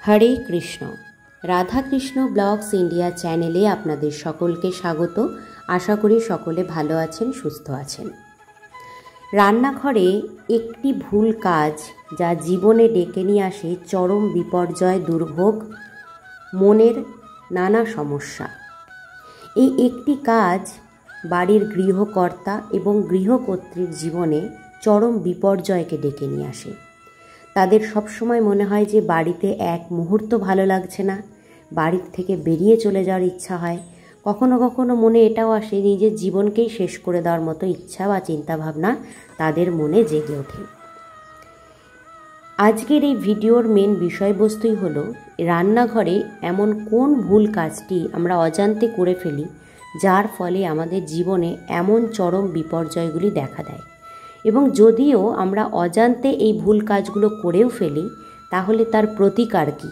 হরে Krishna. Radhakrishna blogs India চ্যানেলে আপনাদের সকলকে স্বাগত। আশা করি সকলে ভালো আছেন, সুস্থ আছেন। রান্নাঘরে একটি ভুল কাজ যা জীবনে ডেকে নিয়ে আসে চরম বিপর্যয়, দুর্ভোগ, মনের নানা সমস্যা। এই একটি কাজ বাড়ির গৃহকর্তা এবং গৃহকর্ত্রীর জীবনে চরম বিপর্যয়কে ডেকে নিয়ে আসে। তাদের সবসময় মনে হয় যে বাড়িতে এক মুহূর্ত ভালো লাগছে না, বাড়ির থেকে বেরিয়ে চলে যাওয়ার ইচ্ছা হয়। কখনো কখনো মনে এটাও আসে নিজের জীবনকেই শেষ করে দেওয়ার মতো ইচ্ছা বা চিন্তাভাবনা তাদের মনে জেগে ওঠে। আজকের এই ভিডিওর মেন বিষয়বস্তুই হলো রান্নাঘরে এমন কোন ভুল কাজটি আমরা অজান্তে করে ফেলি যার ফলে আমাদের জীবনে এমন চরম বিপর্যয়গুলি দেখা দেয়, এবং যদিও আমরা অজান্তে এই ভুল কাজগুলো করেও ফেলি তাহলে তার প্রতিকার কী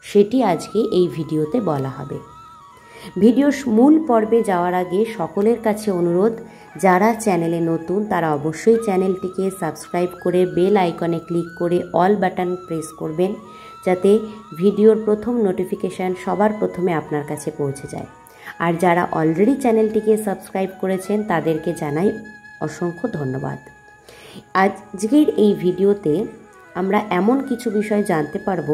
সেটি আজকে এই ভিডিওতে বলা হবে। ভিডিওর মূল পর্বে যাওয়ার আগে সকলের কাছে অনুরোধ, যারা চ্যানেলে নতুন তারা অবশ্যই চ্যানেলটিকে সাবস্ক্রাইব করে বেল আইকনে ক্লিক করে অল বাটন প্রেস করবেন, যাতে ভিডিওর প্রথম নোটিফিকেশান সবার প্রথমে আপনার কাছে পৌঁছে যায়। আর যারা অলরেডি চ্যানেলটিকে সাবস্ক্রাইব করেছেন তাদেরকে জানাই অসংখ্য ধন্যবাদ। আজকের এই ভিডিওতে আমরা এমন কিছু বিষয় জানতে পারব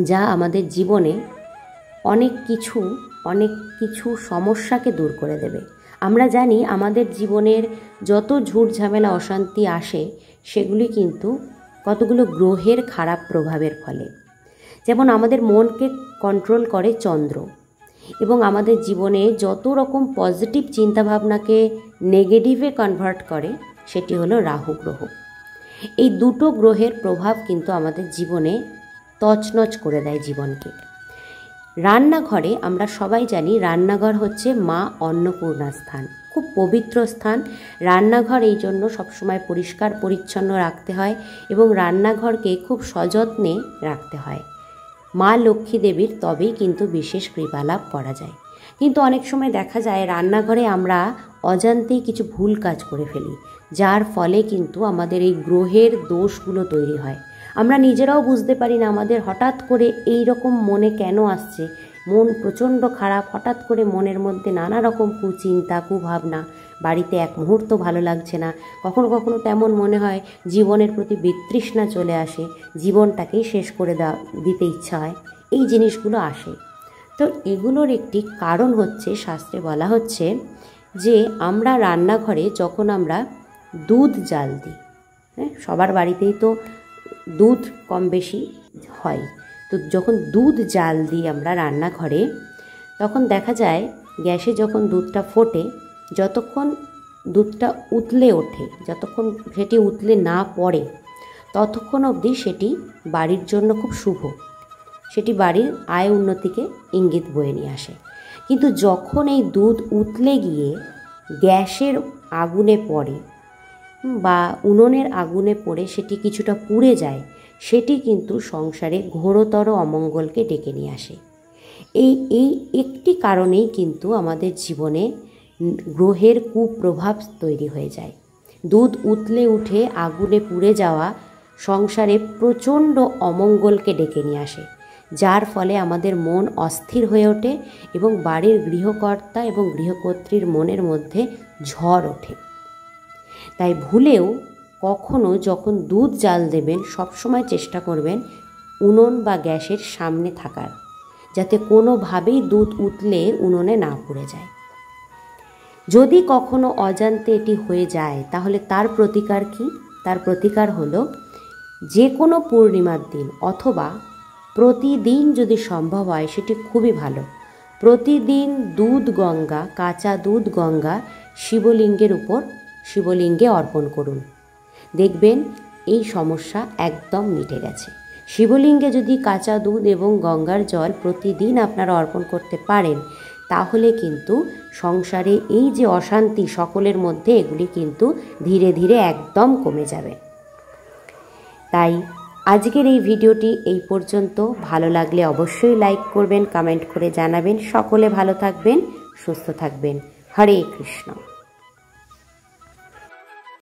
যা আমাদের জীবনে অনেক কিছু সমস্যাকে দূর করে দেবে। আমরা জানি আমাদের জীবনের যত ঝুট ঝামেলা অশান্তি আসে সেগুলি কিন্তু কতগুলো গ্রহের খারাপ প্রভাবের ফলে। যেমন আমাদের মনকে কন্ট্রোল করে চন্দ্র, এবং আমাদের জীবনে যত রকম পজিটিভ চিন্তাভাবনাকে নেগেটিভে কনভার্ট করে সেটি হলো রাহু গ্রহ। এই দুটো গ্রহের প্রভাব কিন্তু আমাদের জীবনে তছনছ করে দেয় জীবনকে। রান্নাঘরে আমরা সবাই জানি রান্নাঘর হচ্ছে মা অন্নপূর্ণা স্থান, খুব পবিত্র স্থান। রান্নাঘর এই জন্য সবসময় পরিষ্কার পরিচ্ছন্ন রাখতে হয় এবং রান্নাঘরকে খুব সযত্নে রাখতে হয়। মা লক্ষ্মী দেবীর তবেই কিন্তু বিশেষ কৃপালাভ করা যায়। কিন্তু অনেক সময় দেখা যায় রান্নাঘরে আমরা অজান্তেই কিছু ভুল কাজ করে ফেলি, যার ফলে কিন্তু আমাদের এই গ্রহের দোষগুলো তৈরি হয়। আমরা নিজেরাও বুঝতে পারি না আমাদের হঠাৎ করে এই রকম মনে কেন আসছে। মন প্রচণ্ড খারাপ, হঠাৎ করে মনের মধ্যে নানা রকম কুচিন্তা, কুভাবনা, বাড়িতে এক মুহূর্ত ভালো লাগছে না। কখনো কখনো তেমন মনে হয় জীবনের প্রতি বিতৃষ্ণা চলে আসে, জীবনটাকেই শেষ করে দিতে ইচ্ছা হয়। এই জিনিসগুলো আসে। তো এগুলোর একটি কারণ হচ্ছে, শাস্ত্রে বলা হচ্ছে যে আমরা রান্নাঘরে যখন আমরা দুধ জাল দিই, সবার বাড়িতেই তো দুধ কম বেশি হয়, তো যখন দুধ জাল দিই আমরা রান্নাঘরে, তখন দেখা যায় গ্যাসে যখন দুধটা ফোটে, যতক্ষণ দুধটা উতলে ওঠে, যতক্ষণ সেটি উতলে না পড়ে ততক্ষণ অবধি সেটি বাড়ির জন্য খুব শুভ, সেটি বাড়ির আয় উন্নতিকে ইঙ্গিত বয়ে নিয়ে আসে। কিন্তু যখন এই দুধ উতলে গিয়ে গ্যাসের আগুনে পড়ে বা উনুনের আগুনে পড়ে সেটি কিছুটা পুড়ে যায়, সেটি কিন্তু সংসারে ঘোরতর অমঙ্গলকে ডেকে নিয়ে আসে। এই একটি কারণেই কিন্তু আমাদের জীবনে গ্রহের কুপ্রভাব তৈরি হয়ে যায়। দুধ উতলে উঠে আগুনে পুড়ে যাওয়া সংসারে প্রচণ্ড অমঙ্গলকে ডেকে নিয়ে আসে, যার ফলে আমাদের মন অস্থির হয়ে ওঠে এবং বাড়ির গৃহকর্তা এবং গৃহকর্ত্রীর মনের মধ্যে ঝড় ওঠে। তাই ভুলেও কখনো যখন দুধ জাল দেবেন সবসময় চেষ্টা করবেন উনুন বা গ্যাসের সামনে থাকার, যাতে কোনোভাবেই দুধ উতলে উনুনে না পুড়ে যায়। যদি কখনো অজান্তে এটি হয়ে যায় তাহলে তার প্রতিকার কি? তার প্রতিকার হলো যে কোনো পূর্ণিমার দিন অথবা প্রতিদিন যদি সম্ভব হয় সেটি খুবই ভালো, প্রতিদিন দুধ গঙ্গা, কাঁচা দুধ গঙ্গা শিবলিঙ্গে অর্পণ করুন। দেখবেন এই সমস্যা একদম মিটে গেছে। শিবলিঙ্গে যদি কাঁচা দুধ এবং গঙ্গার জল প্রতিদিন আপনারা অর্পণ করতে পারেন তাহলে কিন্তু সংসারে এই যে অশান্তি সকলের মধ্যে, এগুলি কিন্তু ধীরে ধীরে একদম কমে যাবে। তাই আজকের এই ভিডিওটি এই পর্যন্ত। ভালো লাগলে অবশ্যই লাইক করবেন, কমেন্ট করে জানাবেন। সকলে ভালো থাকবেন, সুস্থ থাকবেন। হরে কৃষ্ণ।